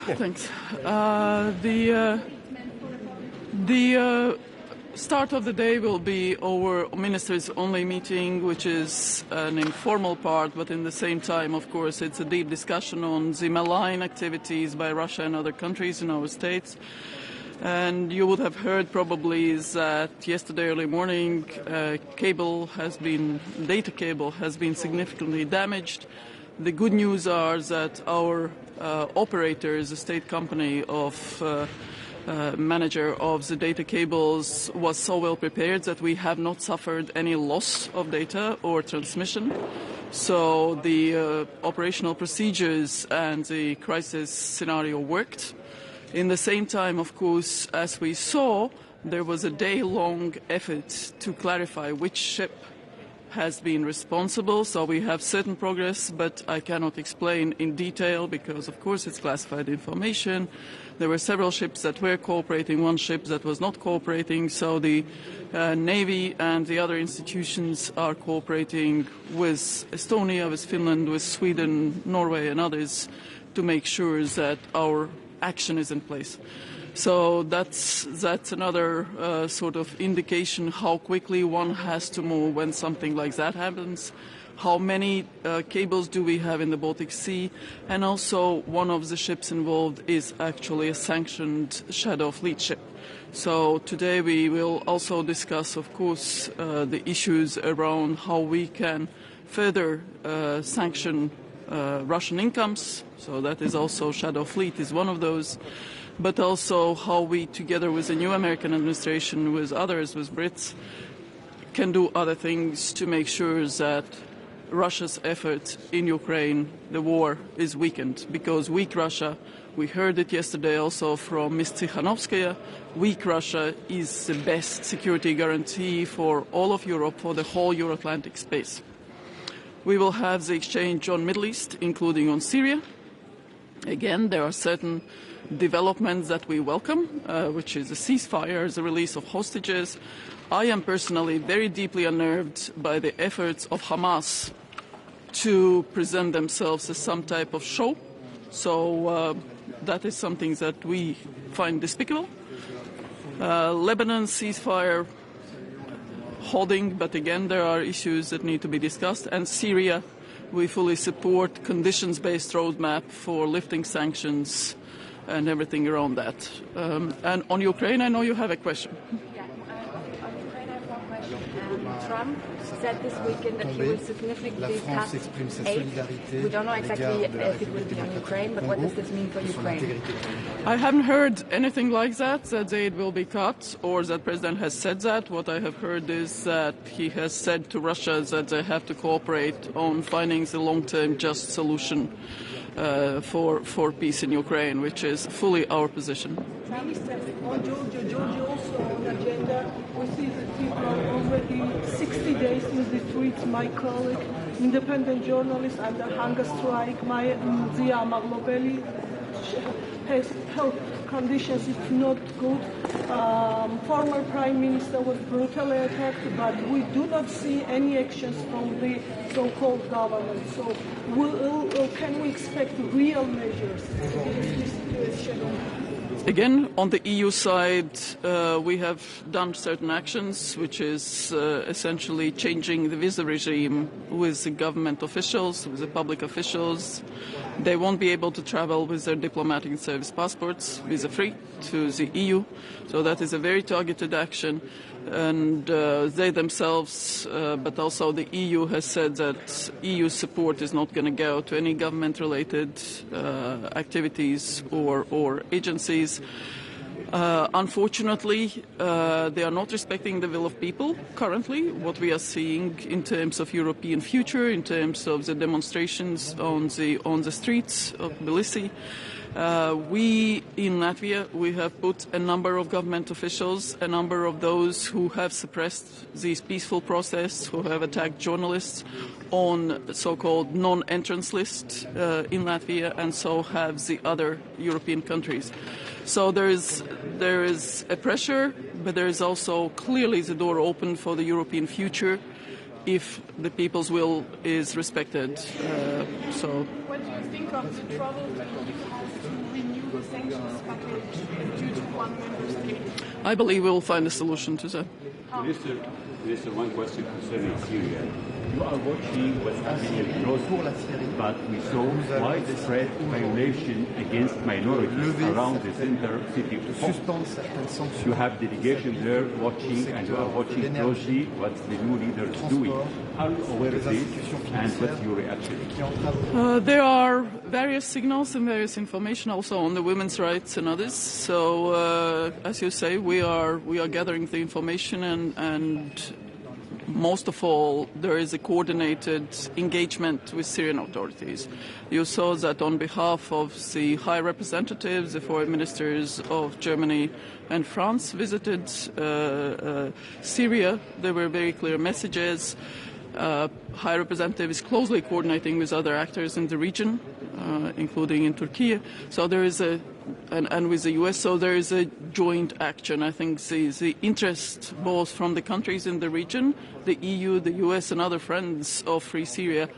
Thanks. The start of the day will be our ministers-only meeting, which is an informal part, but in the same time, of course, it's a deep discussion on the malign activities by Russia and other countries in our states. And you would have heard probably that yesterday early morning, data cable has been significantly damaged. The good news are that our operator is a state company of manager of the data cables was so well prepared that we have not suffered any loss of data or transmission. So the operational procedures and the crisis scenario worked. In the same time, of course, as we saw, there was a day-long effort to clarify which ship has been responsible. So we have certain progress, but I cannot explain in detail because, of course, it's classified information. There were several ships that were cooperating, one ship that was not cooperating. So the Navy and the other institutions are cooperating with Estonia, with Finland, with Sweden, Norway, and others to make sure that our action is in place. So that's another sort of indication how quickly one has to move when something like that happens. How many cables do we have in the Baltic Sea? And also one of the ships involved is actually a sanctioned Shadow Fleet ship. So today we will also discuss, of course, the issues around how we can further sanction Russian incomes. So that is also Shadow Fleet is one of those. But also how we, together with the new American administration, with others, with Brits, can do other things to make sure that Russia's effort in Ukraine, the war, is weakened. Because weak Russia, we heard it yesterday also from Ms. Tsikhanovskaya, weak Russia is the best security guarantee for all of Europe, for the whole Euro-Atlantic space. We will have the exchange on Middle East, including on Syria. Again, there are certain developments that we welcome, which is a ceasefire, the release of hostages. I am personally very deeply unnerved by the efforts of Hamas to present themselves as some type of show. So that is something that we find despicable. Lebanon ceasefire holding, but again, there are issues that need to be discussed. And Syria, we fully support conditions-based roadmap for lifting sanctions and everything around that. And on Ukraine, I know you have a question. Yeah, on Ukraine, I have one question. Trump said this weekend that he will significantly cut aid. We don't know exactly if it will be on Ukraine, but what does this mean for Ukraine? I haven't heard anything like that the aid will be cut or that President has said that. What I have heard is that he has said to Russia that they have to cooperate on finding the long-term just solution for peace in Ukraine, which is fully our position. On Georgia also on the agenda, we see that people are already 60 days in the streets. My colleague, independent journalist under hunger strike, Zia Maglobeli, has health conditions, it's not good. Former Prime Minister was brutally attacked, but we do not see any actions from the so-called government. So can we expect real measures against this situation? Again, on the EU side, we have done certain actions, which is essentially changing the visa regime with the government officials, with the public officials. They won't be able to travel with their diplomatic and service passports visa-free to the EU. So that is a very targeted action. And they themselves, but also the EU has said that EU support is not going to go to any government-related activities or agencies. Unfortunately, they are not respecting the will of people currently, what we are seeing in terms of European future, in terms of the demonstrations on the streets of Tbilisi. We, in Latvia, we have put a number of government officials, a number of those who have suppressed this peaceful process, who have attacked journalists, on so-called non-entrance list in Latvia, and so have the other European countries. So there is a pressure, but there is also clearly the door open for the European future if the people's will is respected. What do you think of the trouble to renew sanctions package due to one member state? I believe we will find a solution to that. Minister, one question concerning Syria. You are watching what's happening closely, but we saw widespread violation against minorities around the center city of Paphos. You have delegation there watching, and you are watching closely what the new leader is doing. Are you aware of this, and what's your reaction? There are various signals and various information also on the women's rights and others. So, as you say, we are gathering the information, and most of all, there is a coordinated engagement with Syrian authorities. You saw that on behalf of the High Representatives, the foreign ministers of Germany and France visited Syria. There were very clear messages. High Representative is closely coordinating with other actors in the region, including in Turkey. So there is and with the US, so there is a joint action. I think the interest both from the countries in the region, the EU, the US, and other friends of Free Syria,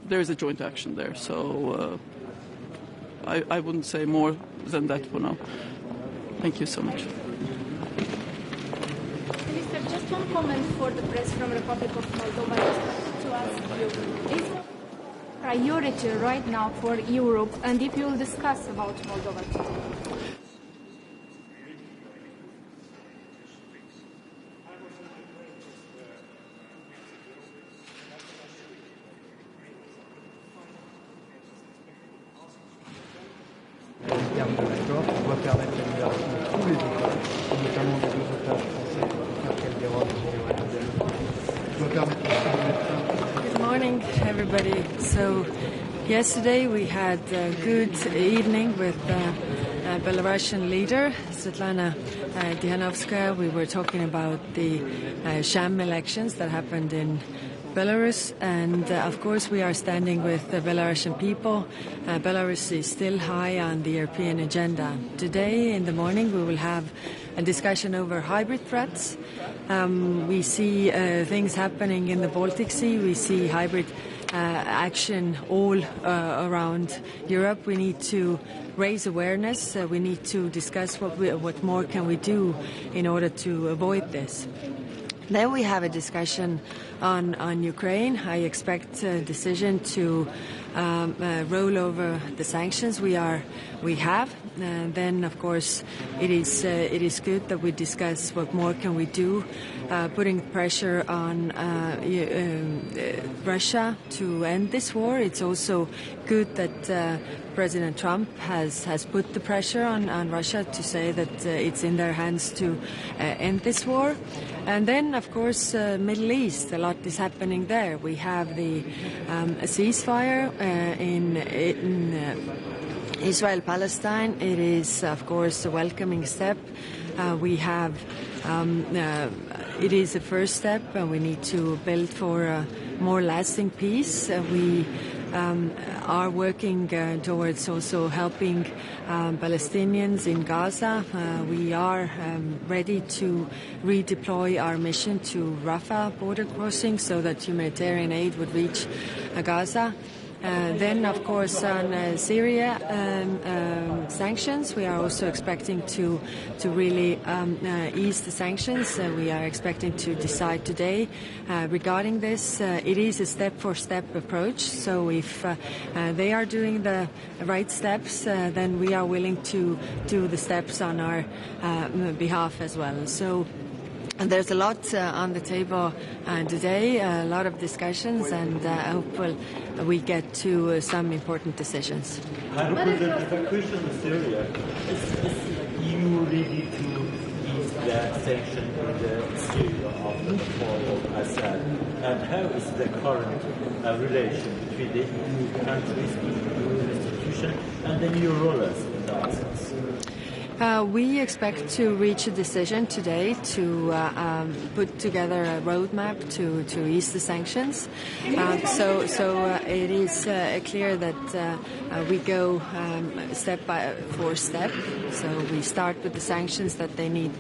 there is a joint action there. So I wouldn't say more than that for now. Thank you so much. Minister, just one comment for the press from Republic of Moldova. Just to ask you, is priority right now for Europe, and if you will discuss about Moldova today? terme de l'accord qui doit permettre la libération de tous les otages, notamment des 2 otages français, Pierre Calderon et Général Adel, qui doit permettre de Good morning, everybody. So, yesterday we had a good evening with Belarusian leader Svetlana Tikhanovskaya. We were talking about the sham elections that happened in Belarus, and of course we are standing with the Belarusian people. Belarus is still high on the European agenda. Today in the morning we will have a discussion over hybrid threats. We see things happening in the Baltic Sea. We see hybrid action all around Europe. We need to raise awareness. We need to discuss what more can we do in order to avoid this. Then we have a discussion on Ukraine. I expect a decision to roll over the sanctions we have. And then, of course, it is good that we discuss what more can we do, putting pressure on Russia to end this war. It's also good that President Trump has put the pressure on Russia to say that it's in their hands to end this war. And then, of course, Middle East, a lot is happening there. We have the ceasefire in Israel-Palestine. It is, of course, a welcoming step. We have, it is a first step, and we need to build for a more lasting peace. We are working towards also helping Palestinians in Gaza. We are ready to redeploy our mission to Rafah border crossing so that humanitarian aid would reach Gaza. Then, of course, on Syria sanctions, we are also expecting to really ease the sanctions. We are expecting to decide today regarding this. It is a step-for-step approach. So if they are doing the right steps, then we are willing to do the steps on our behalf as well. So there's a lot on the table today, a lot of discussions, and I hope we get to some important decisions. The question in Syria is EU ready to ease the sanction in Syria after the fall of Assad? And how is the current relation between the EU countries, EU institution, and the new rulers in that sense? We expect to reach a decision today to put together a roadmap to ease the sanctions. So it is clear that we go step for step. So we start with the sanctions that they need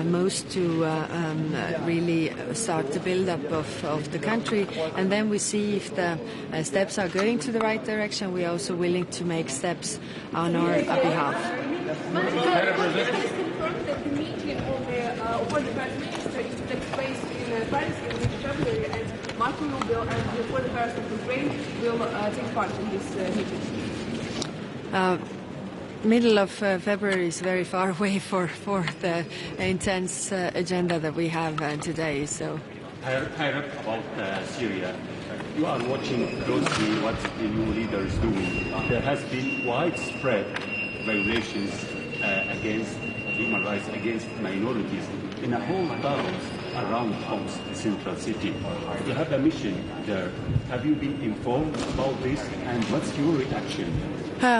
most to really start the build-up of the country, and then we see if the steps are going to the right direction. We are also willing to make steps on our behalf. Can you confirm that the meeting of the Prime Minister is to take place in Paris in February, and Marco Rubio and the Foreign Affairs of Ukraine will take part in this meeting? Middle of February is very far away for the intense agenda that we have today. So, Higher up about Syria. You are watching closely what the new leader is doing. There has been widespread violations against human rights, against minorities in a whole towns around Homs, the central city. You have a mission there. Have you been informed about this, and what's your reaction?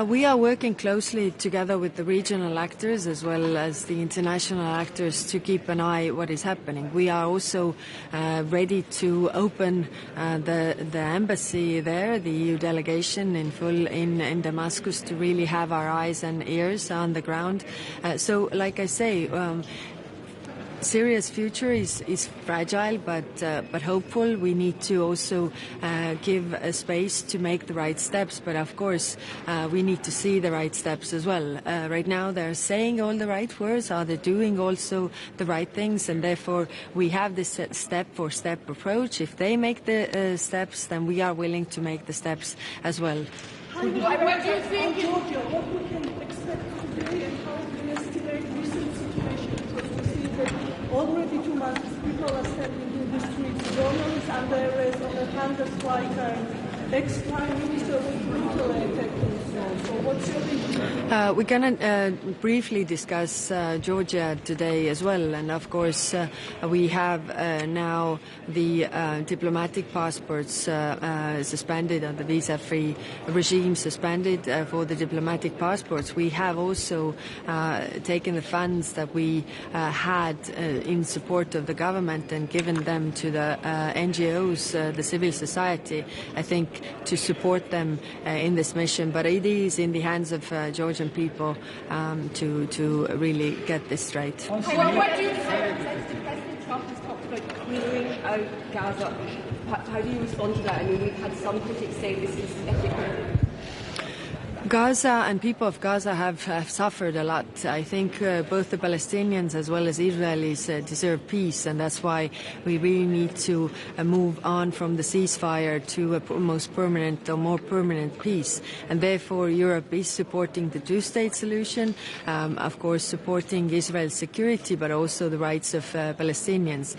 We are working closely together with the regional actors as well as the international actors to keep an eye on what is happening. We are also ready to open the embassy there, the EU delegation in full in Damascus, to really have our eyes and ears on the ground. So, like I say, Syria's future is fragile, but hopeful. We need to also give a space to make the right steps. But of course, we need to see the right steps as well. Right now, they're saying all the right words. Are they doing also the right things? And therefore, we have this step-for-step approach. If they make the steps, then we are willing to make the steps as well. What do you think, Georgia? What we can expect today, and how we estimate recent situation? Because we see that already 2 months people are standing in the streets, journalists under arrest on a hunger strike, and ex-Prime Minister was brutally attacked. So what's your opinion? We're going to briefly discuss Georgia today as well, and of course we have now the diplomatic passports suspended, and the visa-free regime suspended for the diplomatic passports. We have also taken the funds that we had in support of the government and given them to the NGOs, the civil society, I think, to support them in this mission. But it is in the hands of Georgian people to really get this right. What do you think? President Trump has talked about clearing out Gaza. How do you respond to that? I mean, we've had some critics say this is ethical. Gaza and people of Gaza have suffered a lot. I think both the Palestinians as well as Israelis deserve peace, and that's why we really need to move on from the ceasefire to a most permanent or more permanent peace. And therefore, Europe is supporting the two-state solution, of course supporting Israel's security, but also the rights of Palestinians.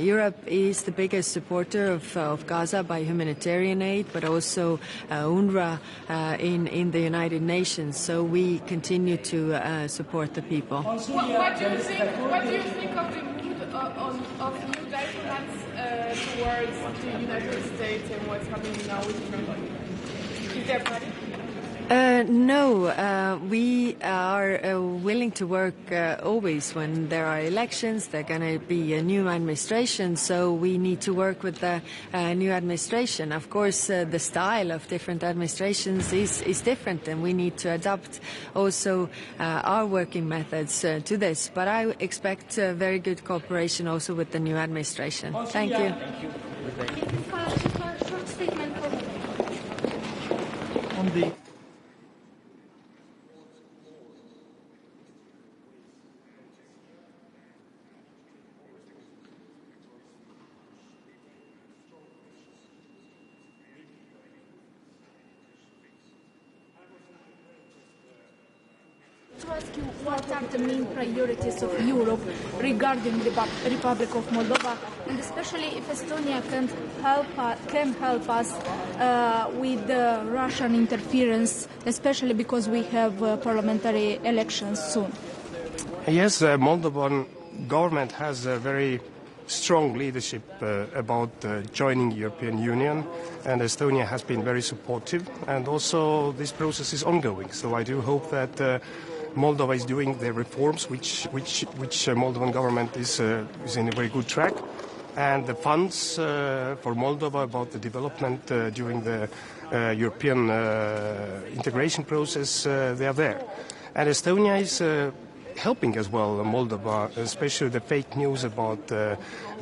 Europe is the biggest supporter of Gaza by humanitarian aid, but also UNRWA in the United Nations, so we continue to support the people. What do you think of the mood of new diplomats towards the United States and what's happening now with Trump? Is there a party? No, we are willing to work always when there are elections. There's going to be a new administration, so we need to work with the new administration. Of course, the style of different administrations is different, and we need to adapt also our working methods to this. But I expect very good cooperation also with the new administration. Thank you. Short statement On the to ask you what are the main priorities of Europe regarding the Republic of Moldova, and especially if Estonia can help us with the Russian interference, especially because we have parliamentary elections soon. Yes, the Moldovan government has a very strong leadership about joining the European Union, and Estonia has been very supportive, and also this process is ongoing. So I do hope that Moldova is doing the reforms, which Moldovan government is in a very good track, and the funds for Moldova about the development during the European integration process, they are there. And Estonia is helping as well Moldova, especially the fake news about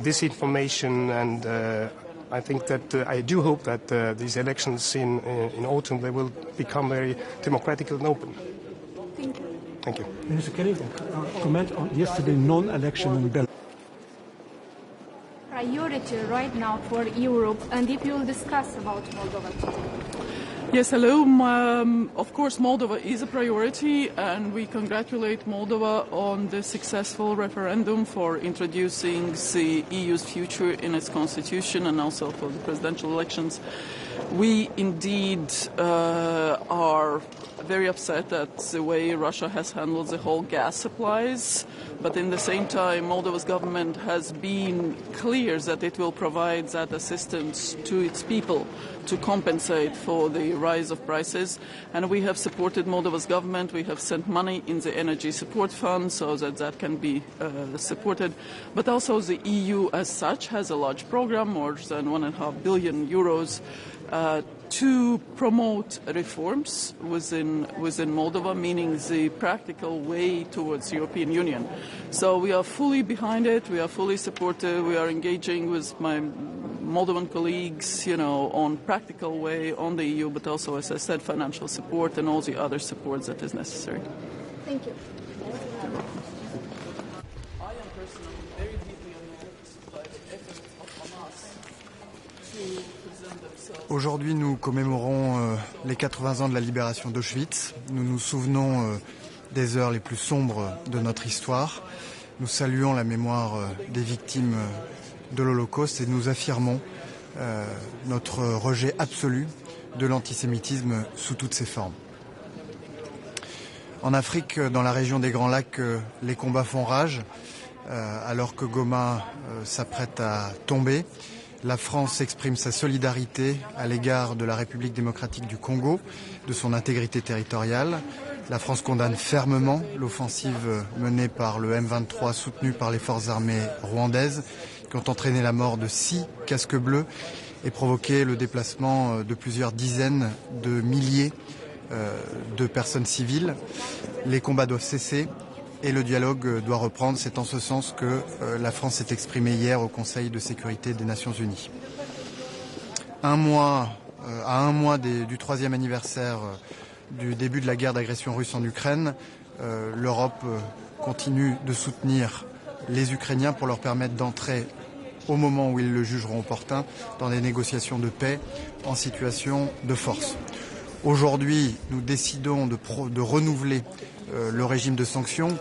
disinformation, and I think that I do hope that these elections in autumn, they will become very democratic and open. Thank you. Thank you. Minister, can you comment on yesterday's non-election in Belarus? Priority right now for Europe, and if you will discuss about Moldova today. Yes, hello. Of course, Moldova is a priority, and we congratulate Moldova on the successful referendum for introducing the EU's future in its constitution and also for the presidential elections. We indeed are very upset at the way Russia has handled the whole gas supplies, but in the same time, Moldova's government has been clear that it will provide that assistance to its people to compensate for the rise of prices. And we have supported Moldova's government. We have sent money in the energy support fund so that that can be supported. But also the EU as such has a large program, more than 1.5 billion euros, to promote reforms within Moldova, meaning the practical way towards the European Union. So we are fully behind it, we are fully supportive, we are engaging with my Moldovan colleagues, on practical way on the EU, but also, as I said, financial support and all the other support that is necessary. Thank you. I am personally very deeply annoyed by the efforts of Hamas to present themselves. Aujourd'hui, nous commémorons les 80 ans de la libération d'Auschwitz. Nous nous souvenons des heures les plus sombres de notre histoire. Nous saluons la mémoire des victimes de l'Holocauste et nous affirmons notre rejet absolu de l'antisémitisme sous toutes ses formes. En Afrique, dans la région des Grands Lacs, les combats font rage. Alors que Goma s'apprête à tomber, la France exprime sa solidarité à l'égard de la République démocratique du Congo, de son intégrité territoriale. La France condamne fermement l'offensive menée par le M23 soutenue par les forces armées rwandaises qui ont entraîné la mort de 6 casques bleus et provoqué le déplacement de plusieurs dizaines de milliers de personnes civiles. Les combats doivent cesser et le dialogue doit reprendre. C'est en ce sens que la France s'est exprimée hier au Conseil de sécurité des Nations Unies. À un mois du 3e anniversaire du début de la guerre d'agression russe en Ukraine, l'Europe continue de soutenir les Ukrainiens pour leur permettre d'entrer, au moment où ils le jugeront opportun, dans des négociations de paix en situation de force. Aujourd'hui, nous décidons de renouveler le régime de sanctions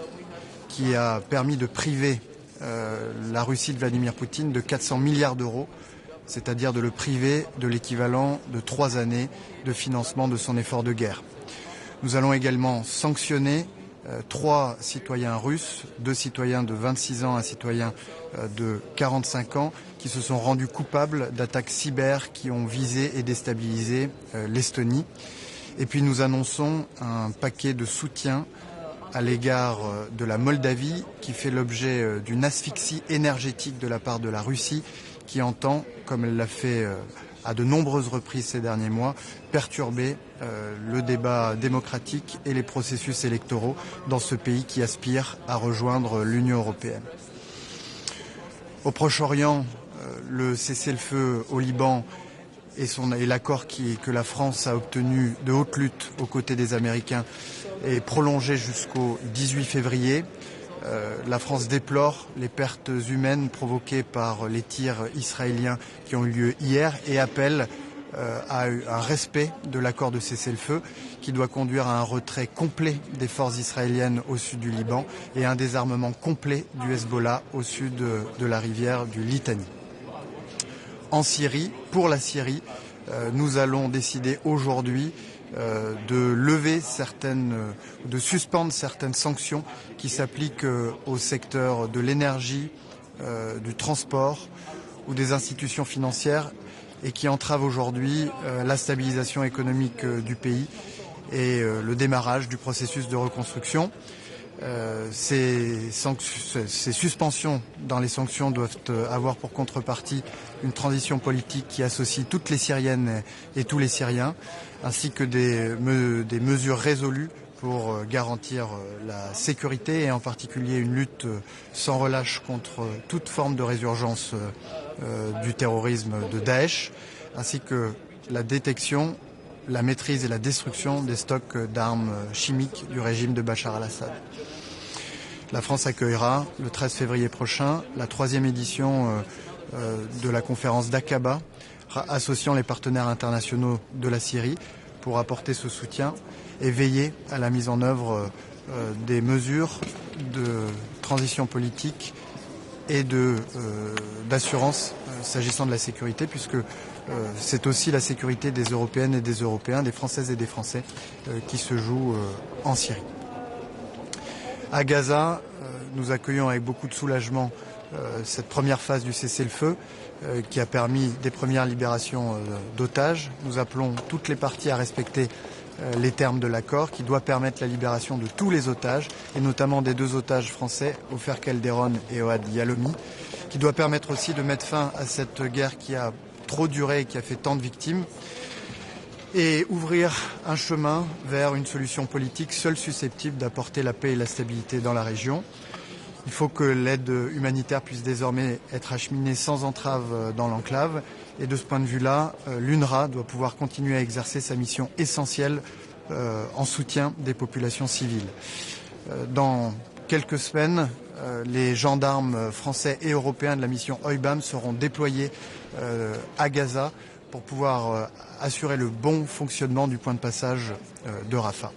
qui a permis de priver la Russie de Vladimir Poutine de 400 milliards d'euros, c'est-à-dire de le priver de l'équivalent de 3 années de financement de son effort de guerre. Nous allons également sanctionner 3 citoyens russes, 2 citoyens de 26 ans, un citoyen de 45 ans, qui se sont rendus coupables d'attaques cyber qui ont visé et déstabilisé l'Estonie. Et puis nous annonçons un paquet de soutien à l'égard de la Moldavie, qui fait l'objet d'une asphyxie énergétique de la part de la Russie, qui entend, comme elle l'a fait à de nombreuses reprises ces derniers mois, perturber le débat démocratique et les processus électoraux dans ce pays qui aspire à rejoindre l'Union européenne. Au Proche-Orient, le cessez-le-feu au Liban et l'accord que la France a obtenu de haute lutte aux côtés des Américains est prolongé jusqu'au 18 février. La France déplore les pertes humaines provoquées par les tirs israéliens qui ont eu lieu hier et appelle à un respect de l'accord de cessez-le-feu qui doit conduire à un retrait complet des forces israéliennes au sud du Liban et à un désarmement complet du Hezbollah au sud de la rivière du Litani. En Syrie, pour la Syrie, nous allons décider aujourd'hui de suspendre certaines sanctions qui s'appliquent au secteur de l'énergie, du transport ou des institutions financières et qui entravent aujourd'hui la stabilisation économique du pays et le démarrage du processus de reconstruction. Ces suspensions dans les sanctions doivent avoir pour contrepartie une transition politique qui associe toutes les Syriennes et tous les Syriens, ainsi que des mesures résolues pour garantir la sécurité et en particulier une lutte sans relâche contre toute forme de résurgence du terrorisme de Daesh, ainsi que la détection, la maîtrise et la destruction des stocks d'armes chimiques du régime de Bachar al-Assad. La France accueillera le 13 février prochain la 3e édition de la conférence d'Aqaba, associant les partenaires internationaux de la Syrie pour apporter ce soutien et veiller à la mise en œuvre des mesures de transition politique et d'assurance s'agissant de la sécurité, puisque c'est aussi la sécurité des Européennes et des Européens, des Françaises et des Français qui se joue en Syrie. À Gaza, nous accueillons avec beaucoup de soulagement cette première phase du cessez-le-feu qui a permis des premières libérations d'otages. Nous appelons toutes les parties à respecter les termes de l'accord qui doit permettre la libération de tous les otages et notamment des 2 otages français, Ofer Calderon et Ohad Yalomi, qui doit permettre aussi de mettre fin à cette guerre qui a trop duré et qui a fait tant de victimes et ouvrir un chemin vers une solution politique seule susceptible d'apporter la paix et la stabilité dans la région. Il faut que l'aide humanitaire puisse désormais être acheminée sans entrave dans l'enclave. Et de ce point de vue-là, l'UNRWA doit pouvoir continuer à exercer sa mission essentielle en soutien des populations civiles. Dans quelques semaines, les gendarmes français et européens de la mission OIBAM seront déployés à Gaza pour pouvoir assurer le bon fonctionnement du point de passage de Rafah.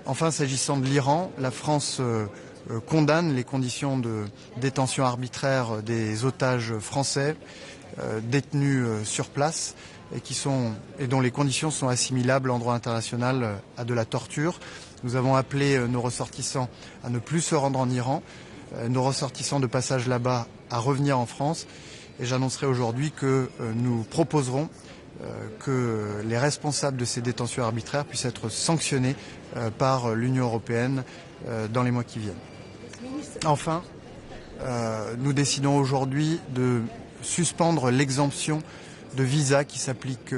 Enfin, s'agissant de l'Iran, la France condamne les conditions de détention arbitraire des otages français détenus sur place et dont les conditions sont assimilables en droit international à de la torture. Nous avons appelé nos ressortissants à ne plus se rendre en Iran, nos ressortissants de passage là-bas à revenir en France. Et j'annoncerai aujourd'hui que nous proposerons que les responsables de ces détentions arbitraires puissent être sanctionnés par l'Union européenne dans les mois qui viennent. Enfin, nous décidons aujourd'hui de suspendre l'exemption de visa qui s'applique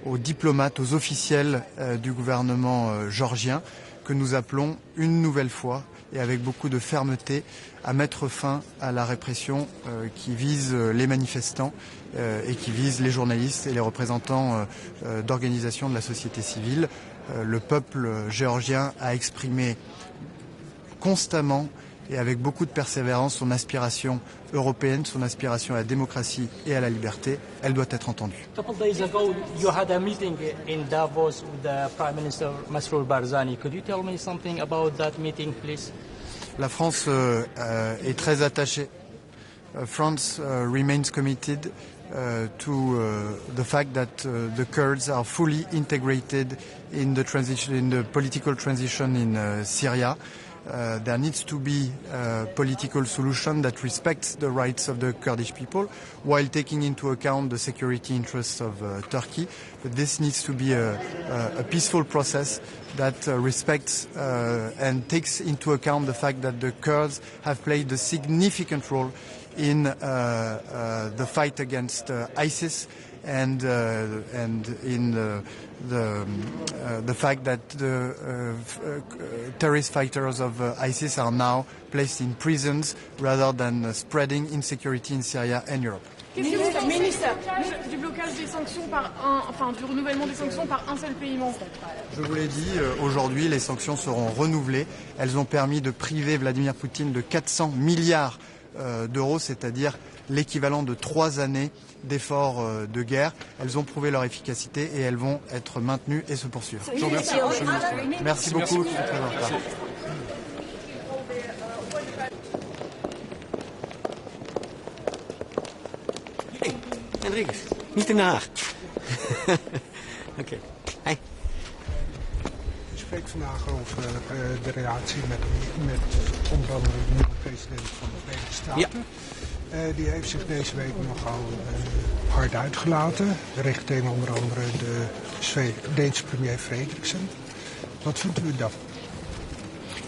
aux diplomates, aux officiels du gouvernement géorgien, que nous appelons une nouvelle fois et avec beaucoup de fermeté à mettre fin à la répression qui vise les manifestants et qui vise les journalistes et les représentants d'organisations de la société civile. Le peuple géorgien a exprimé constamment et avec beaucoup de persévérance son aspiration européenne, son aspiration à la démocratie et à la liberté. Elle doit être entendue. A couple days ago, you had a meeting in Davos with the Prime Minister Masroor Barzani. Could you tell me something about that meeting, please? La France est très attachée. France remains committed to the fact that the Kurds are fully integrated in the political transition in Syria. There needs to be a political solution that respects the rights of the Kurdish people while taking into account the security interests of Turkey. But this needs to be a peaceful process that respects and takes into account the fact that the Kurds have played a significant role in the fight against ISIS and in the fact that the terrorist fighters of ISIS are now placed in prisons rather than spreading insecurity in Syria and Europe. Qu'est-ce que vous pensez du blocage des sanctions du renouvellement des sanctions par un seul pays membre? Je vous l'ai dit, aujourd'hui les sanctions seront renouvelées. Elles ont permis de priver Vladimir Poutine de 400 milliards d'euros, c'est-à-dire l'équivalent de 3 années d'efforts de guerre. Elles ont prouvé leur efficacité et elles vont être maintenues et se poursuivre. Je vous remercie. Merci beaucoup. Hey, Enrique, niet in Den Haag. Oké. Hey. Ik spreek vandaag over de relatie met onder andere de nieuwe president van de Verenigde Staten. Ja. Die heeft zich deze week nogal hard uitgelaten, richting onder andere de Deense premier Frederiksen. Wat vindt u daarvan?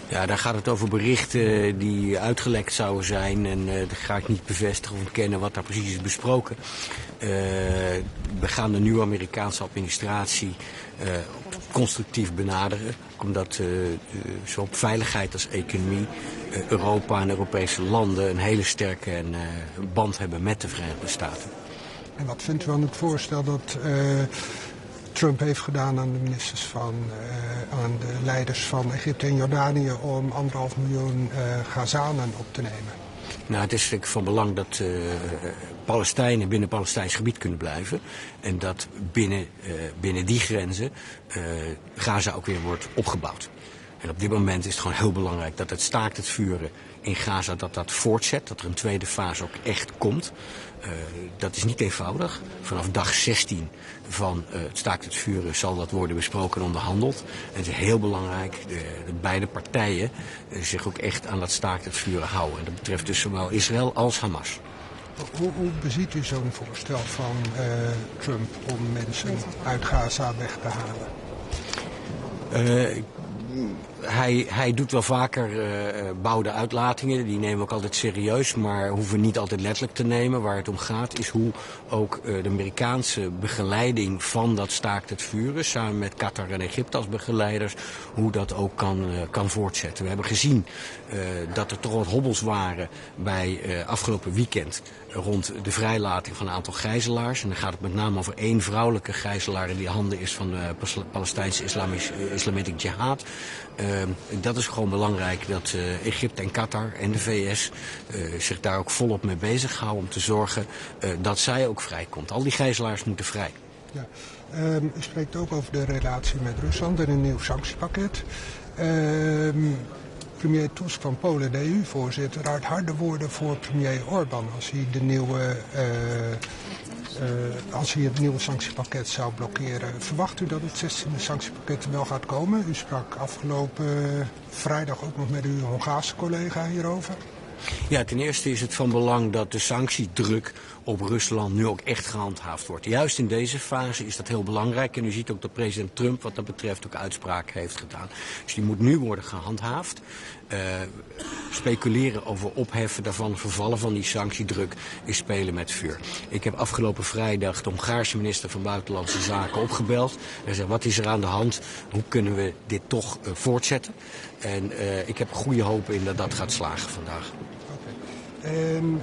Ja, daar gaat het over berichten die uitgelekt zouden zijn. En dat ga ik niet bevestigen of ontkennen wat daar precies is besproken. We gaan de nieuwe Amerikaanse administratie constructief benaderen. Omdat zowel op veiligheid als economie Europa en Europese landen een hele sterke band hebben met de Verenigde Staten. En wat vindt u aan het voorstel dat Trump heeft gedaan aan de ministers aan de leiders van Egypte en Jordanië om 1,5 miljoen Gazanen op te nemen? Nou, het is van belang dat Palestijnen binnen Palestijns gebied kunnen blijven. En dat binnen die grenzen Gaza ook weer wordt opgebouwd. En op dit moment is het gewoon heel belangrijk dat het staakt het vuren in Gaza dat voortzet. Dat er een tweede fase ook echt komt. Dat is niet eenvoudig. Vanaf dag 16 van het staakt het vuren zal dat worden besproken en onderhandeld. En het is heel belangrijk dat beide partijen zich ook echt aan dat staakt het vuren houden. En dat betreft dus zowel Israël als Hamas. Hoe beziet u zo'n voorstel van Trump om mensen uit Gaza weg te halen? Hij doet wel vaker bouwde uitlatingen, die nemen we ook altijd serieus, maar hoeven niet altijd letterlijk te nemen. Waar het om gaat is hoe ook de Amerikaanse begeleiding van dat staakt het vuren, samen met Qatar en Egypte als begeleiders, hoe dat ook kan voortzetten. We hebben gezien dat er toch wat hobbels waren bij afgelopen weekend rond de vrijlating van een aantal gijzelaars. En dan gaat het met name over 1 vrouwelijke gijzelaar die in handen is van de Palestijnse Islamitic Jihad. Dat is gewoon belangrijk dat Egypte en Qatar en de VS zich daar ook volop mee bezighouden om te zorgen dat zij ook vrijkomt. Al die gijzelaars moeten vrij. Ja. U spreekt ook over de relatie met Rusland en een nieuw sanctiepakket. Premier Tusk van Polen, de EU-voorzitter, uit harde woorden voor premier Orbán als hij het nieuwe sanctiepakket zou blokkeren. Verwacht u dat het 16e sanctiepakket wel gaat komen? U sprak afgelopen vrijdag ook nog met uw Hongaarse collega hierover. Ja, ten eerste is het van belang dat de sanctiedruk op Rusland nu ook echt gehandhaafd wordt. Juist in deze fase is dat heel belangrijk. En u ziet ook dat president Trump wat dat betreft ook uitspraken heeft gedaan. Dus die moet nu worden gehandhaafd. Speculeren over opheffen daarvan, vervallen van die sanctiedruk, is spelen met vuur. Ik heb afgelopen vrijdag de Hongaarse minister van Buitenlandse Zaken opgebeld. En zei, wat is er aan de hand? Hoe kunnen we dit toch voortzetten? En ik heb goede hoop in dat dat gaat slagen vandaag. En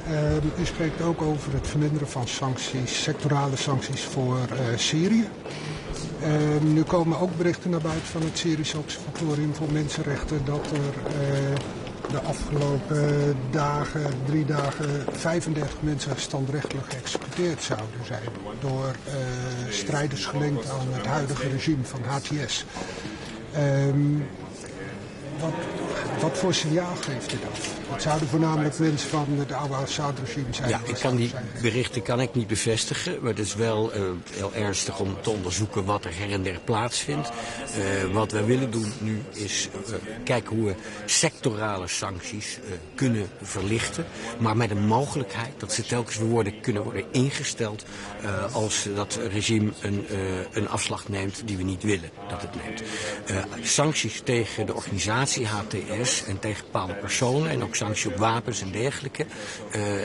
u spreekt ook over het verminderen van sancties, sectorale sancties voor Syrië. Nu komen ook berichten naar buiten van het Syrische Observatorium voor Mensenrechten dat er de afgelopen 3 dagen 35 mensen standrechtelijk geëxecuteerd zouden zijn door strijders gelinkt aan het huidige regime van HTS. Wat voor signaal geeft u dat? Het zouden voornamelijk mensen van het oude Assad-regime zijn. Ja, die berichten kan ik niet bevestigen. Maar het is wel heel ernstig om te onderzoeken wat er her en der plaatsvindt. Wat wij willen doen nu is kijken hoe we sectorale sancties kunnen verlichten. Maar met een mogelijkheid dat ze telkens kunnen worden ingesteld als dat regime een afslag neemt die we niet willen dat het neemt. Sancties tegen de organisatie HTS en tegen bepaalde personen en ook sancties op wapens en dergelijke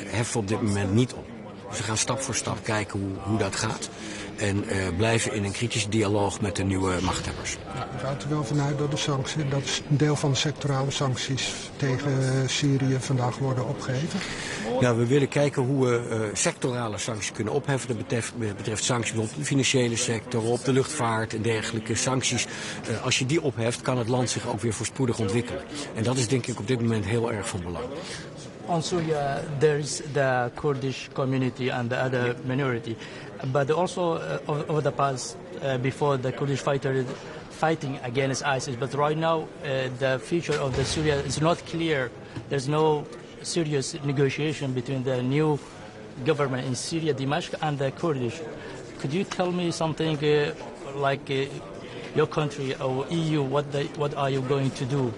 heffen we op dit moment niet op. Dus we gaan stap voor stap kijken hoe dat gaat. En blijven in een kritische dialoog met de nieuwe machthebbers. Ja, u gaat er wel vanuit dat dat is een deel van de sectorale sancties tegen Syrië vandaag worden opgeheven? Ja, we willen kijken hoe we sectorale sancties kunnen opheffen. Dat betreft sancties op de financiële sector, op de luchtvaart en dergelijke sancties. Als je die opheft, kan het land zich ook weer voorspoedig ontwikkelen. En dat is denk ik op dit moment heel erg van belang. Also, there is the Kurdish community and the other minority, but also over the past, before the Kurdish fighting against ISIS, but right now the future of the Syria is not clear. There's no serious negotiation between the new government in Syria, Damascus, and the Kurdish. Could you tell me something like your country or EU? What are you going to do?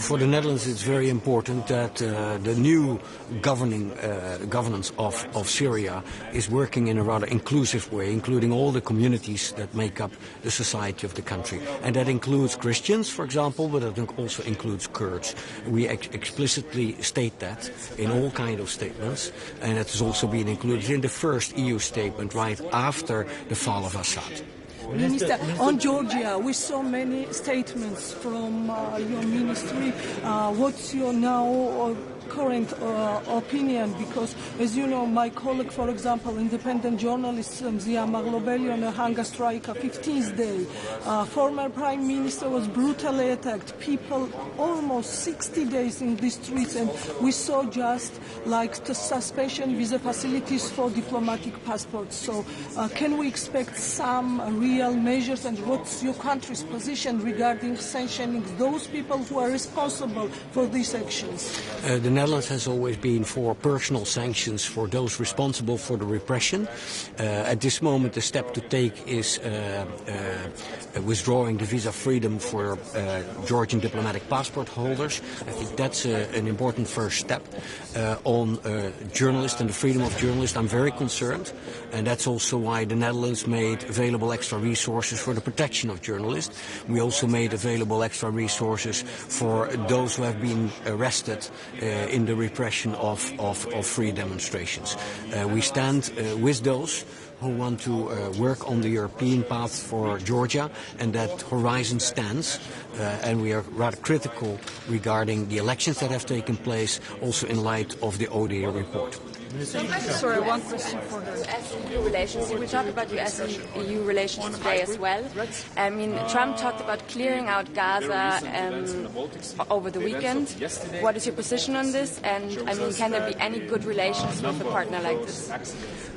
For the Netherlands, it's very important that the new governance of Syria is working in a rather inclusive way, including all the communities that make up the society of the country. And that includes Christians, for example, but it also includes Kurds. We explicitly state that in all kinds of statements, and it has also been included in the first EU statement right after the fall of Assad. Minister, on Georgia, with so many statements from your ministry, what's your now current opinion? Because, as you know, my colleague, for example, independent journalist Zia Maglobeli on a hunger strike, 15th day. Former Prime Minister was brutally attacked. People almost 60 days in the streets, and we saw just like the suspension visa facilities for diplomatic passports. So can we expect some real measures, and what's your country's position regarding sanctioning those people who are responsible for these actions? The Netherlands has always been for personal sanctions for those responsible for the repression. At this moment, the step to take is withdrawing the visa freedom for Georgian diplomatic passport holders. I think that's an important first step. On journalists and the freedom of journalists, I'm very concerned, and that's also why the Netherlands made available extra resources for the protection of journalists. We also made available extra resources for those who have been arrested in the repression of free demonstrations. We stand with those who want to work on the European path for Georgia, and that horizon stands, and we are rather critical regarding the elections that have taken place, also in light of the ODA report. Sorry, one question for the US-EU relations. We talk about US-EU relations today as well. I mean, Trump talked about clearing out Gaza over the weekend. What is your position on this? And I mean, can there be any good relations with a partner like this?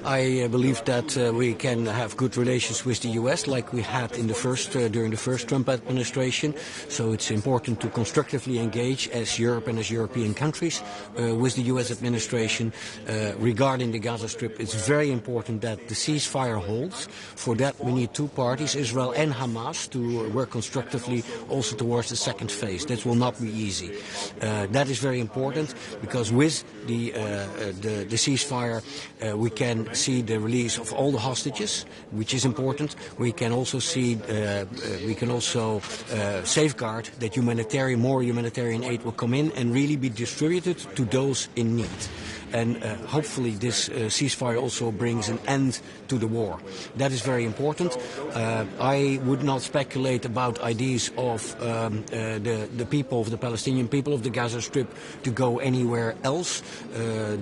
I believe that we can have good relations with the US like we had in the during the first Trump administration. So it's important to constructively engage as Europe and as European countries with the US administration. Regarding the Gaza Strip, it's very important that the ceasefire holds. For that, we need two parties, Israel and Hamas, to work constructively also towards the second phase. That will not be easy. That is very important because with the ceasefire, we can see the release of all the hostages, which is important. We can also see, safeguard that more humanitarian aid will come in and really be distributed to those in need. And hopefully this ceasefire also brings an end to the war. That is very important. I would not speculate about ideas of the people, of the Palestinian people of the Gaza Strip to go anywhere else.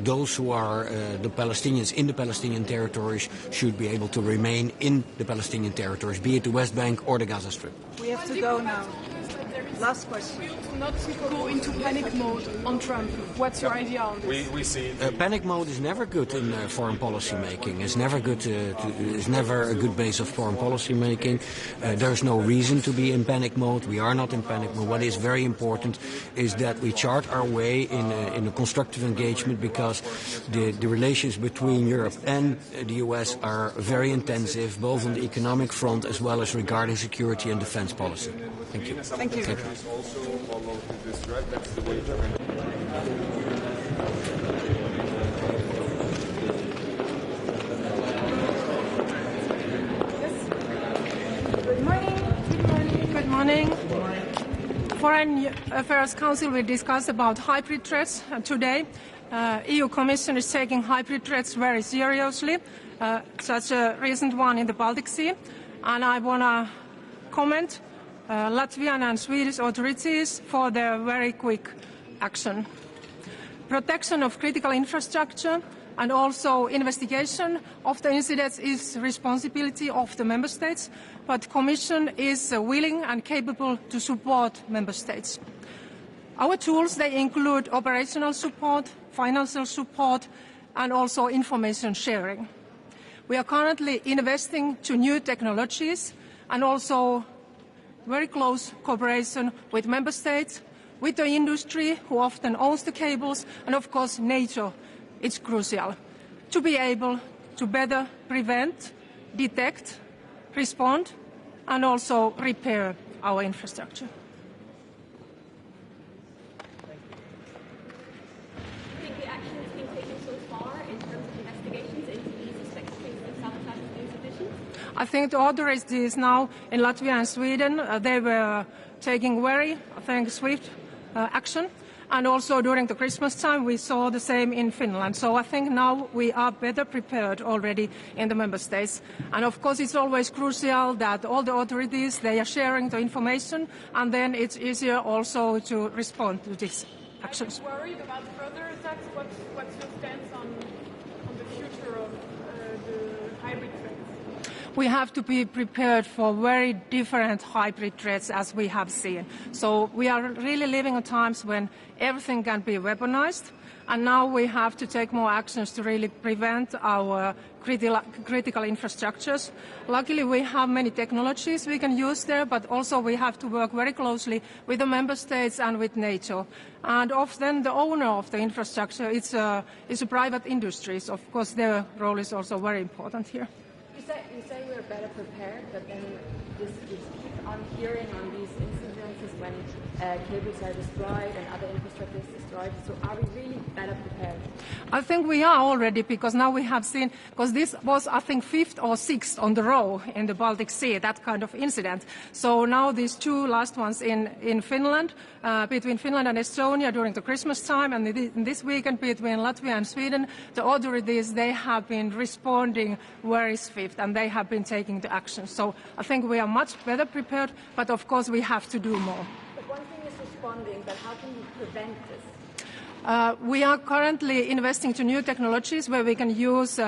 Those who are the Palestinians in the Palestinian territories should be able to remain in the Palestinian territories, be it the West Bank or the Gaza Strip. We have to go now. Last question. Not go into panic mode on Trump. What's your idea on this? We see panic mode is never good in foreign policy making. It's never good. It's never a good base of foreign policy making. There's no reason to be in panic mode. We are not in panic mode. What is very important is that we chart our way in a constructive engagement, because the relations between Europe and the US are very intensive, both on the economic front as well as regarding security and defense policy. Thank you. Thank you. also follow this thread. That's the way to Good morning. Foreign Affairs Council will discuss about hybrid threats today. EU Commission is taking hybrid threats very seriously, such a recent one in the Baltic Sea. And I want to comment Latvian and Swedish authorities for their very quick action. Protection of critical infrastructure and also investigation of the incidents is responsibility of the Member States, but the Commission is willing and capable to support Member States. Our tools, they include operational support, financial support, and also information sharing. We are currently investing to new technologies and also very close cooperation with Member States, with the industry who often owns the cables, and of course NATO. It's crucial to be able to better prevent, detect, respond, and also repair our infrastructure. I think the authorities now in Latvia and Sweden, they were taking very, I think, swift action. And also during the Christmas time, we saw the same in Finland. So I think now we are better prepared already in the member states. And of course, it's always crucial that all the authorities, they are sharing the information, and then it's easier also to respond to these actions. Are you worried about further attacks? What's your stance on the future of the hybrid threats? We have to be prepared for very different hybrid threats as we have seen. So we are really living in times when everything can be weaponized, and now we have to take more actions to really prevent our critical infrastructures. Luckily, we have many technologies we can use there, but also we have to work very closely with the member states and with NATO. And often the owner of the infrastructure is a private industries. Of course, their role is also very important here. You say we're better prepared, but then you keep on hearing on these incidences when cables are destroyed and other infrastructure is destroyed. So are we really better prepared? I think we are already, because now we have seen, because this was, I think, 5th or 6th on the row in the Baltic Sea, that kind of incident. So now these two last ones in Finland, between Finland and Estonia during the Christmas time, and this weekend between Latvia and Sweden, the authorities, they have been responding very swift, and they have been taking the action. So I think we are much better prepared, but of course we have to do more. But one thing is responding, but how can you prevent this? We are currently investing to new technologies where we can use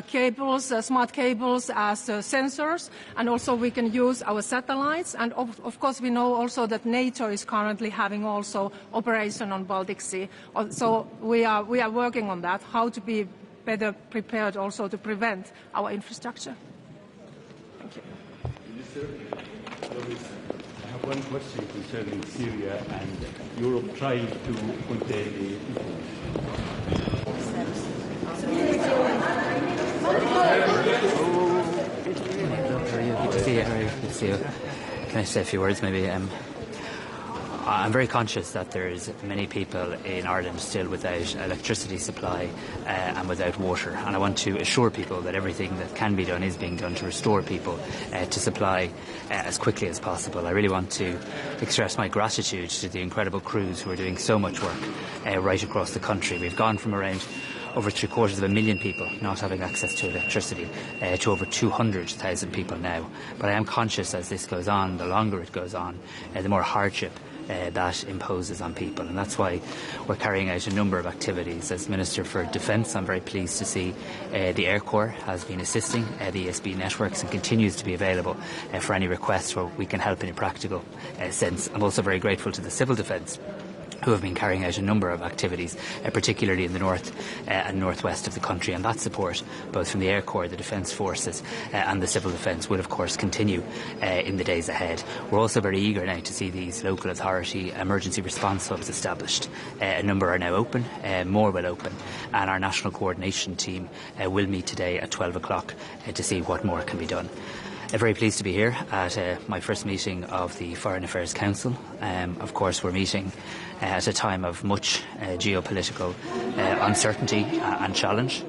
cables, smart cables as sensors, and also we can use our satellites. And of course, we know also that NATO is currently having also operation on Baltic Sea. So we are working on that, how to be better prepared also to prevent our infrastructure. Thank you. Minister, I have one question concerning Syria and Europe trying to contain the Good to see you. Good to see you. Can I say a few words, maybe? I'm very conscious that there's many people in Ireland still without electricity supply and without water, and I want to assure people that everything that can be done is being done to restore people to supply as quickly as possible. I really want to express my gratitude to the incredible crews who are doing so much work right across the country. We've gone from around over 750,000 people not having access to electricity to over 200,000 people now. But I am conscious as this goes on, the longer it goes on, the more hardship that imposes on people, and that's why we're carrying out a number of activities. As Minister for Defence, I'm very pleased to see the Air Corps has been assisting the ESB networks and continues to be available for any requests where we can help in a practical sense. I'm also very grateful to the Civil Defence, who have been carrying out a number of activities, particularly in the north and northwest of the country. And that support, both from the Air Corps, the Defence Forces and the Civil Defence, will of course continue in the days ahead. We're also very eager now to see these local authority emergency response hubs established. A number are now open, more will open, and our national coordination team will meet today at 12 o'clock to see what more can be done. Very pleased to be here at my first meeting of the Foreign Affairs Council. Of course, we're meeting at a time of much geopolitical uncertainty and challenge.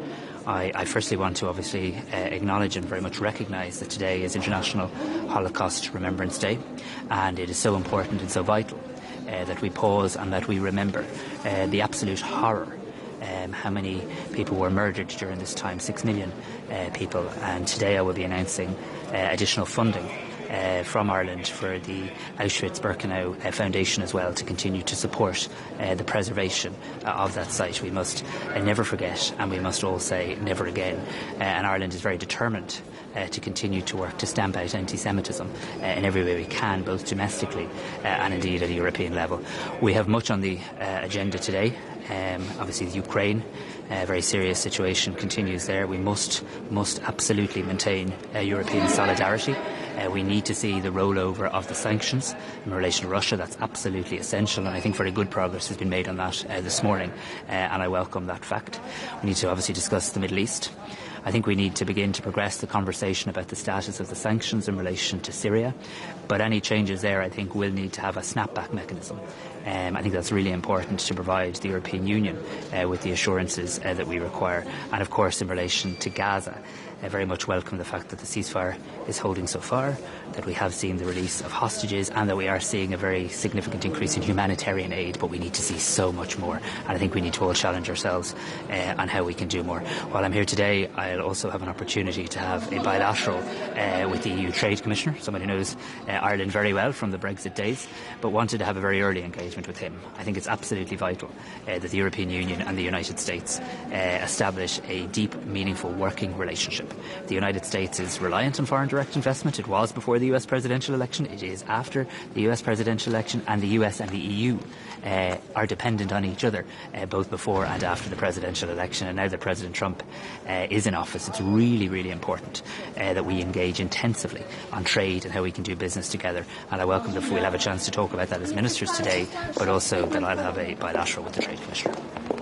I firstly want to obviously acknowledge and very much recognise that today is International Holocaust Remembrance Day, and it is so important and so vital that we pause and that we remember the absolute horror. How many people were murdered during this time? 6 million people. And today I will be announcing additional funding from Ireland for the Auschwitz-Birkenau Foundation as well, to continue to support the preservation of that site. We must never forget, and we must all say never again. And Ireland is very determined to continue to work to stamp out anti-Semitism in every way we can, both domestically and indeed at a European level. We have much on the agenda today. Obviously the Ukraine, a very serious situation continues there. We must absolutely maintain European solidarity. We need to see the rollover of the sanctions in relation to Russia. That's absolutely essential, and I think very good progress has been made on that this morning, and I welcome that fact. We need to obviously discuss the Middle East. I think we need to begin to progress the conversation about the status of the sanctions in relation to Syria, but any changes there I think will need to have a snapback mechanism. I think that's really important to provide the European Union with the assurances that we require. And of course in relation to Gaza, I very much welcome the fact that the ceasefire is holding so far, that we have seen the release of hostages, and that we are seeing a very significant increase in humanitarian aid, but we need to see so much more. And I think we need to all challenge ourselves on how we can do more. While I'm here today, I'll also have an opportunity to have a bilateral with the EU Trade Commissioner, someone who knows Ireland very well from the Brexit days, but wanted to have a very early engagement with him. I think it's absolutely vital that the European Union and the United States establish a deep, meaningful working relationship. The United States is reliant on foreign direct investment. It was before the US presidential election. It is after the US presidential election. And the US and the EU are dependent on each other, both before and after the presidential election. And now that President Trump is in office, it's really, really important that we engage intensively on trade and how we can do business together. And I welcome that we'll have a chance to talk about that as ministers today, but also that I'll have a bilateral with the Trade Commissioner.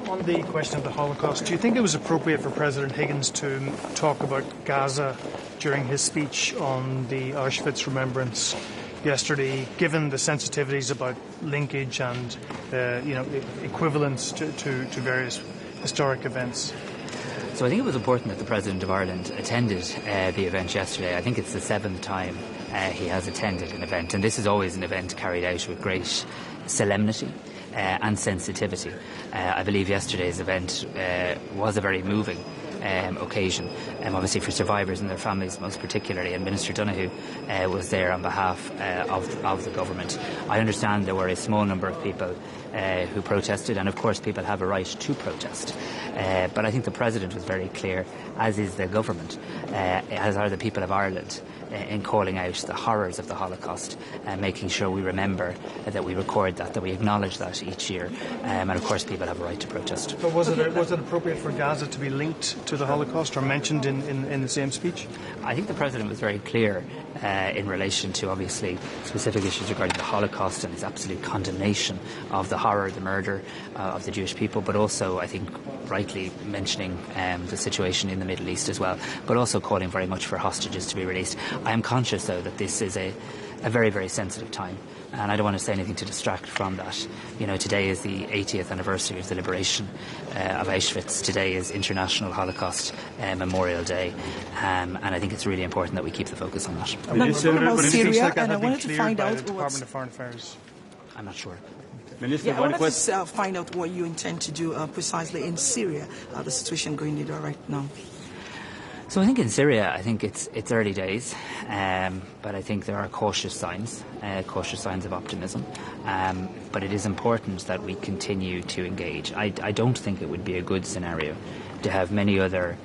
On the question of the Holocaust, do you think it was appropriate for President Higgins to talk about Gaza during his speech on the Auschwitz remembrance yesterday, given the sensitivities about linkage and equivalence to various historic events? So I think it was important that the President of Ireland attended the event yesterday. I think it's the 7th time he has attended an event, and this is always an event carried out with great solemnity and sensitivity. I believe yesterday's event was a very moving occasion, obviously for survivors and their families most particularly, and Minister Donoghue was there on behalf of the government. I understand there were a small number of people who protested, and of course people have a right to protest, but I think the President was very clear, as is the government, as are the people of Ireland, in calling out the horrors of the Holocaust and making sure we remember that we record that we acknowledge that each year, and of course people have a right to protest. But was it appropriate for Gaza to be linked to the Holocaust or mentioned in the same speech? I think the President was very clear in relation to obviously specific issues regarding the Holocaust and his absolute condemnation of the horror, the murder of the Jewish people, but also I think rightly mentioning the situation in the Middle East as well, but also calling very much for hostages to be released. I am conscious, though, that this is a very, very sensitive time, and I don't want to say anything to distract from that. You know, today is the 80th anniversary of the liberation of Auschwitz. Today is International Holocaust Memorial Day, and I think it's really important that we keep the focus on that. Minister, what about Syria? And I wanted to find out Department of Foreign Affairs. I'm not sure. Minister, I wanted to find out what you intend to do precisely in Syria, the situation going there right now. So I think in Syria, I think it's early days, but I think there are cautious signs of optimism. But it is important that we continue to engage. I don't think it would be a good scenario to have many other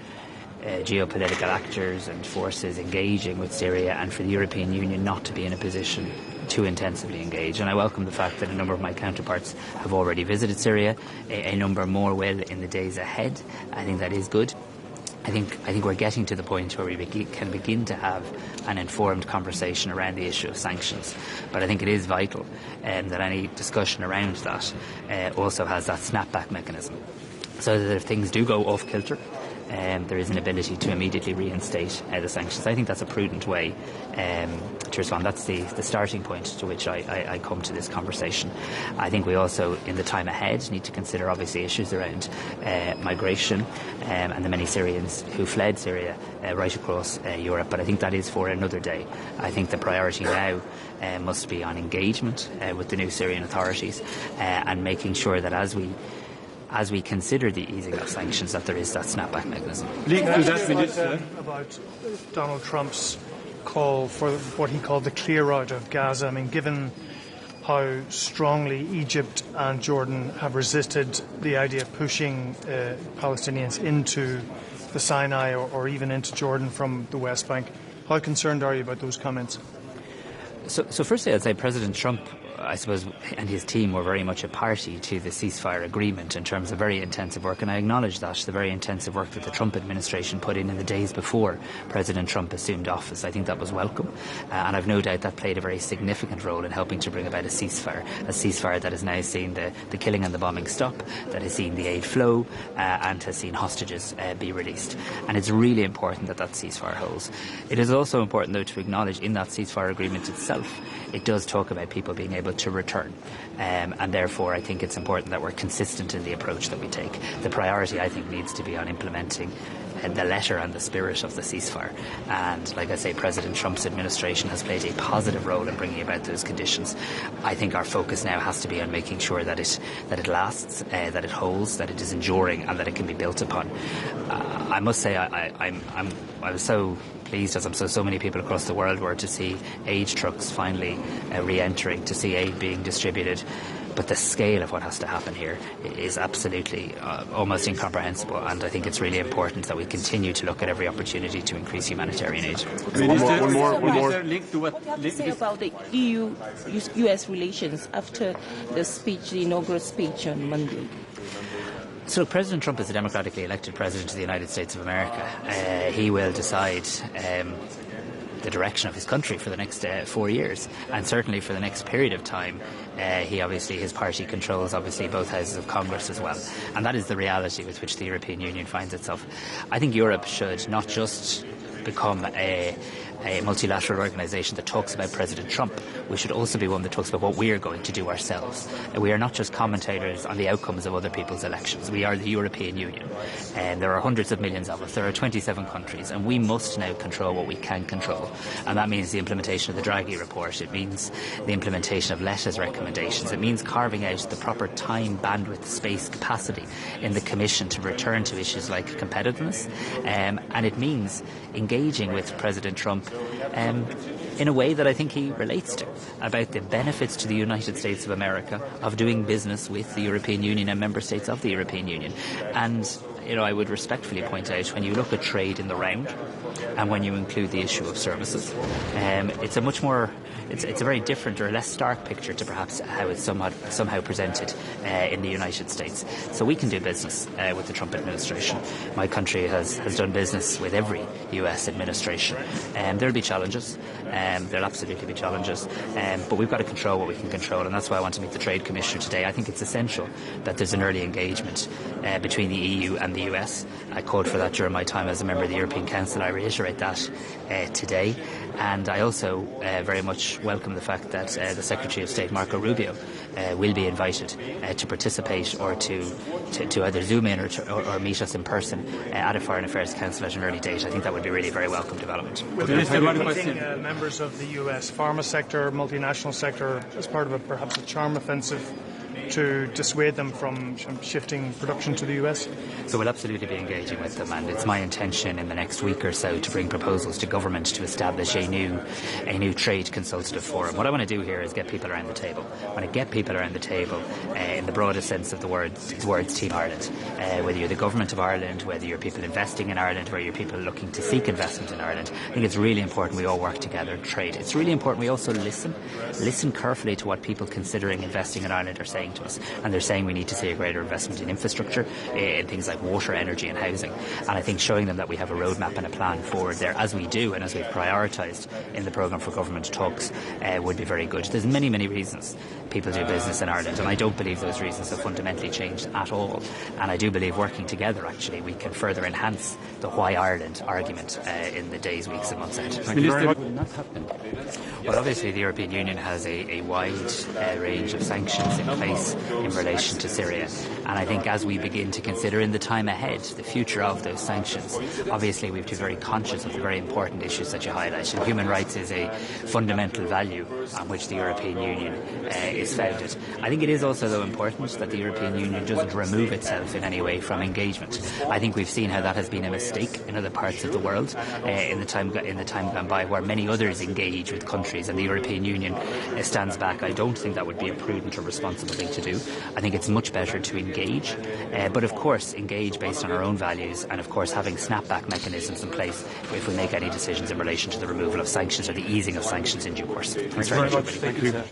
geopolitical actors and forces engaging with Syria and for the European Union not to be in a position to intensively engage. And I welcome the fact that a number of my counterparts have already visited Syria, a number more will in the days ahead. I think that is good. I think we're getting to the point where we can begin to have an informed conversation around the issue of sanctions. But I think it is vital that any discussion around that also has that snapback mechanism, so that if things do go off kilter, there is an ability to immediately reinstate the sanctions. I think that's a prudent way to respond. That's the starting point to which I come to this conversation. I think we also, in the time ahead, need to consider obviously issues around migration and the many Syrians who fled Syria right across Europe. But I think that is for another day. I think the priority now must be on engagement with the new Syrian authorities and making sure that as we consider the easing of sanctions, that there is that snapback mechanism. About Donald Trump's call for what he called the clear out of Gaza. I mean, given how strongly Egypt and Jordan have resisted the idea of pushing Palestinians into the Sinai or even into Jordan from the West Bank, how concerned are you about those comments? So firstly, I'd say President Trump I suppose, and his team were very much a party to the ceasefire agreement in terms of very intensive work, and I acknowledge that, the very intensive work that the Trump administration put in the days before President Trump assumed office. I think that was welcome, and I've no doubt that played a very significant role in helping to bring about a ceasefire that has now seen the killing and the bombing stop, that has seen the aid flow, and has seen hostages be released. And it's really important that ceasefire holds. It is also important, though, to acknowledge in that ceasefire agreement itself, it does talk about people being able to return, and therefore I think it's important that we're consistent in the approach that we take. The priority, I think, needs to be on implementing the letter and the spirit of the ceasefire, and like I say, President Trump's administration has played a positive role in bringing about those conditions. I think our focus now has to be on making sure that it lasts, that it holds, that it is enduring, and that it can be built upon. I must say I was so pleased, as I'm so many people across the world were, to see aid trucks finally re-entering, to see aid being distributed. But the scale of what has to happen here is absolutely almost incomprehensible, and I think it's really important that we continue to look at every opportunity to increase humanitarian aid. One more. Link to what you have to say about the EU-US relations after the inaugural speech on Monday? So President Trump is a democratically elected president of the United States of America. He will decide the direction of his country for the next 4 years, and certainly for the next period of time. His party controls both houses of Congress as well, and that is the reality with which the European Union finds itself. I think Europe should not just become a multilateral organisation that talks about President Trump. We should also be one that talks about what we are going to do ourselves. We are not just commentators on the outcomes of other people's elections. We are the European Union, and there are hundreds of millions of us. There are 27 countries, and we must now control what we can control, and that means the implementation of the Draghi report. It means the implementation of Letta's recommendations. It means carving out the proper time, bandwidth, space, capacity in the Commission to return to issues like competitiveness, and it means engaging with President Trump in a way that I think he relates to, about the benefits to the United States of America of doing business with the European Union and member states of the European Union. And I would respectfully point out, when you look at trade in the round and when you include the issue of services, it's a much more it's a very different or less stark picture to perhaps how it's somehow presented in the United States. So we can do business with the Trump administration. My country has done business with every US administration. There'll be challenges. There'll absolutely be challenges. But we've got to control what we can control, and that's why I want to meet the Trade Commissioner today. I think it's essential that there's an early engagement between the EU and the US. I called for that during my time as a member of the European Council. I reiterate that today. And I also very much welcome the fact that the Secretary of State, Marco Rubio, will be invited to participate or to either Zoom in or meet us in person at a Foreign Affairs Council at an early date. I think that would be really very welcome development. Members of the US pharma sector, multinational sector, as part of perhaps a charm offensive to dissuade them from shifting production to the US? So we'll absolutely be engaging with them, and it's my intention in the next week or so to bring proposals to government to establish a new trade consultative forum. What I want to do here is get people around the table. I want to get people around the table in the broadest sense of the words Team Ireland. Whether you're the government of Ireland, whether you're people investing in Ireland, whether you're people looking to seek investment in Ireland, I think it's really important we all work together and trade. It's really important we also listen carefully to what people considering investing in Ireland are saying to us, and they're saying we need to see a greater investment in infrastructure, in things like water, energy and housing, and I think showing them that we have a roadmap and a plan forward there, as we do and as we've prioritised in the programme for government talks, would be very good. There's many reasons people do business in Ireland, and I don't believe those reasons have fundamentally changed at all, and I do believe working together actually we can further enhance the Why Ireland argument in the days, weeks and months ahead. Thank you very much. Will not happen. Well, obviously the European Union has a wide range of sanctions in place in relation to Syria, and I think as we begin to consider in the time ahead the future of those sanctions, obviously we have to be very conscious of the very important issues that you highlight, and human rights is a fundamental value on which the European Union is founded. I think it is also, though, important that the European Union doesn't remove itself in any way from engagement. I think we've seen how that has been a mistake in other parts of the world in the time gone by, where many others engage with countries and the European Union stands back. I don't think that would be a prudent or responsible thing to do. I think it's much better to engage, but of course engage based on our own values, and of course having snapback mechanisms in place if we make any decisions in relation to the removal of sanctions or the easing of sanctions in due course. Thanks very much. Thank you.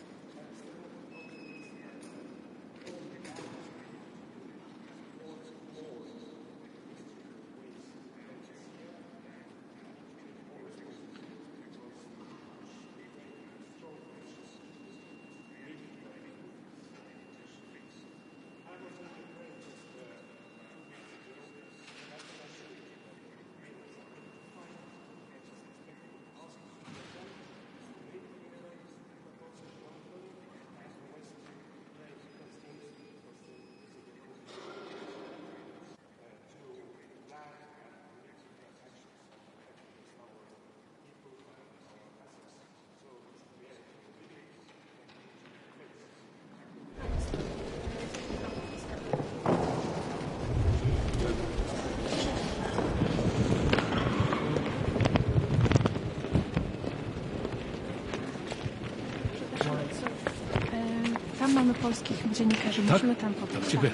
mamy polskich dziennikarzy, tak? musimy tam popatrzeć. Dziękuję.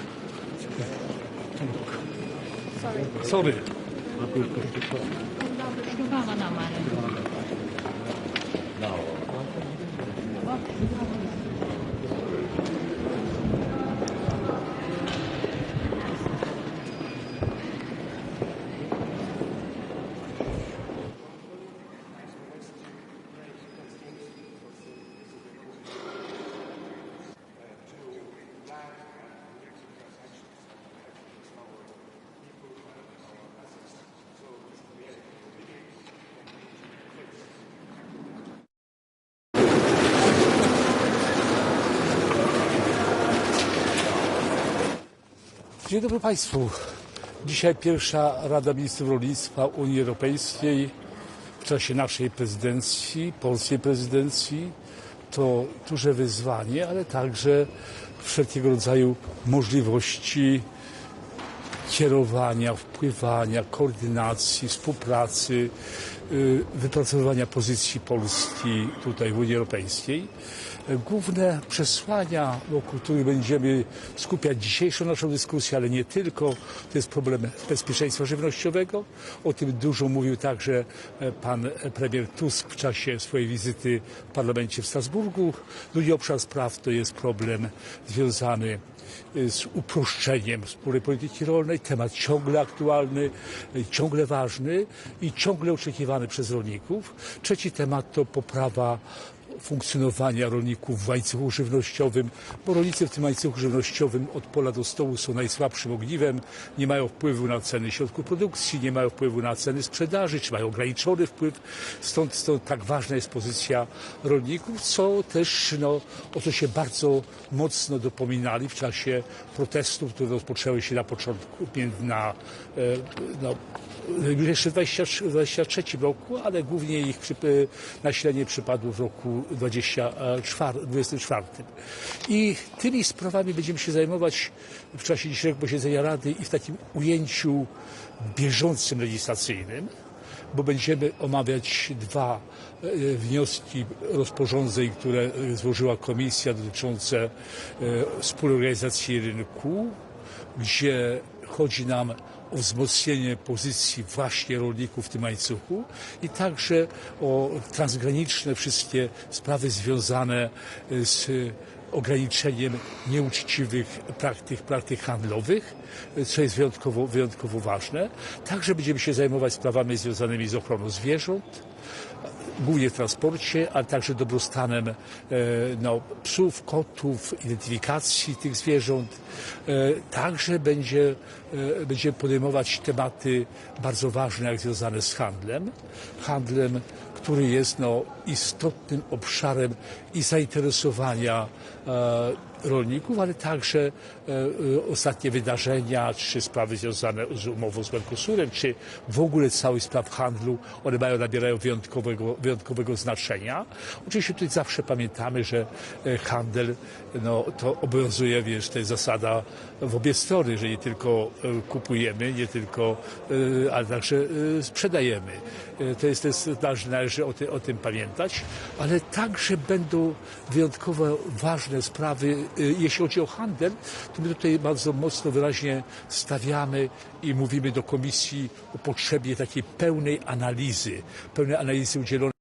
Sorry. Dzień dobry Państwu. Dzisiaj pierwsza Rada Ministrów Rolnictwa Unii Europejskiej w czasie naszej prezydencji, polskiej prezydencji. To duże wyzwanie, ale także wszelkiego rodzaju możliwości kierowania, wpływania, koordynacji, współpracy, wypracowywania pozycji Polski tutaj w Unii Europejskiej. Główne przesłania, wokół których będziemy skupiać dzisiejszą naszą dyskusję, ale nie tylko, to jest problem bezpieczeństwa żywnościowego. O tym dużo mówił także pan premier Tusk w czasie swojej wizyty w parlamencie w Strasburgu. Drugi obszar spraw to jest problem związany z uproszczeniem wspólnej polityki rolnej, temat ciągle aktualny, ciągle ważny i ciągle oczekiwany przez rolników. Trzeci temat to poprawa funkcjonowania rolników w łańcuchu żywnościowym, bo rolnicy w tym łańcuchu żywnościowym od pola do stołu są najsłabszym ogniwem, nie mają wpływu na ceny środków produkcji, nie mają wpływu na ceny sprzedaży, czy mają ograniczony wpływ, stąd tak ważna jest pozycja rolników, co też o co się bardzo mocno dopominali w czasie protestów, które rozpoczęły się na początku, jeszcze w 2023 roku, ale głównie ich nasilenie przypadło w roku 2024. I tymi sprawami będziemy się zajmować w czasie dzisiejszego posiedzenia Rady i w takim ujęciu bieżącym legislacyjnym, bo będziemy omawiać dwa wnioski rozporządzeń, które złożyła Komisja dotyczące wspólnej organizacji rynku, gdzie chodzi nam o wzmocnienie pozycji właśnie rolników w tym łańcuchu i także o transgraniczne wszystkie sprawy związane z ograniczeniem nieuczciwych praktyk handlowych, co jest wyjątkowo ważne. Także będziemy się zajmować sprawami związanymi z ochroną zwierząt, głównie w transporcie, ale także dobrostanem psów, kotów, identyfikacji tych zwierząt. Także będziemy podejmować tematy bardzo ważne, jak związane z handlem, który jest istotnym obszarem i zainteresowania rolników, ale także ostatnie wydarzenia, czy sprawy związane z umową z Mercosurem, czy w ogóle cały spraw handlu, one nabierają wyjątkowego znaczenia. Oczywiście tutaj zawsze pamiętamy, że handel, to obowiązuje, to jest zasada w obie strony, że nie tylko kupujemy, ale także sprzedajemy. Należy o tym pamiętać, ale także będą wyjątkowo ważne sprawy, jeśli chodzi o handel, to my tutaj bardzo mocno wyraźnie stawiamy i mówimy do Komisji o potrzebie takiej pełnej analizy udzielonej